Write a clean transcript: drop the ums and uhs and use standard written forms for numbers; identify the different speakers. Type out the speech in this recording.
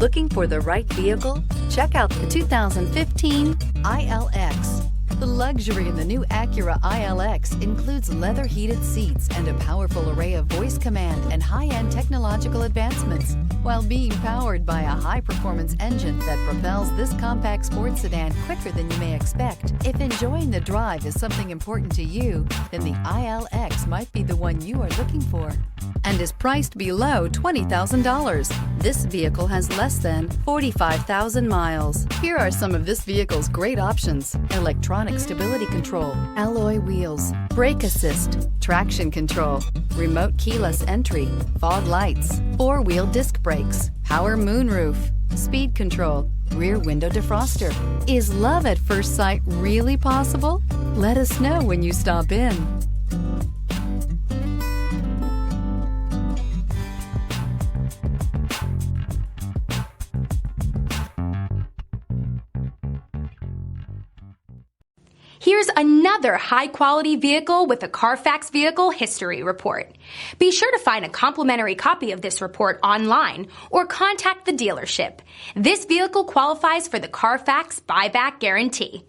Speaker 1: Looking for the right vehicle? Check out the 2015 ILX. The luxury in the new Acura ILX includes leather heated seats and a powerful array of voice command and high-end technological advancements, while being powered by a high-performance engine that propels this compact sports sedan quicker than you may expect. If enjoying the drive is something important to you, then the ILX might be the one you are looking for, and is priced below $20,000. This vehicle has less than 45,000 miles. Here are some of this vehicle's great options: electronic stability control, alloy wheels, brake assist, traction control, remote keyless entry, fog lights, four-wheel disc brakes, power moonroof, speed control, rear window defroster. Is love at first sight really possible? Let us know when you stop in.
Speaker 2: Here's another high-quality vehicle with a Carfax Vehicle History Report. Be sure to find a complimentary copy of this report online or contact the dealership. This vehicle qualifies for the Carfax Buyback Guarantee.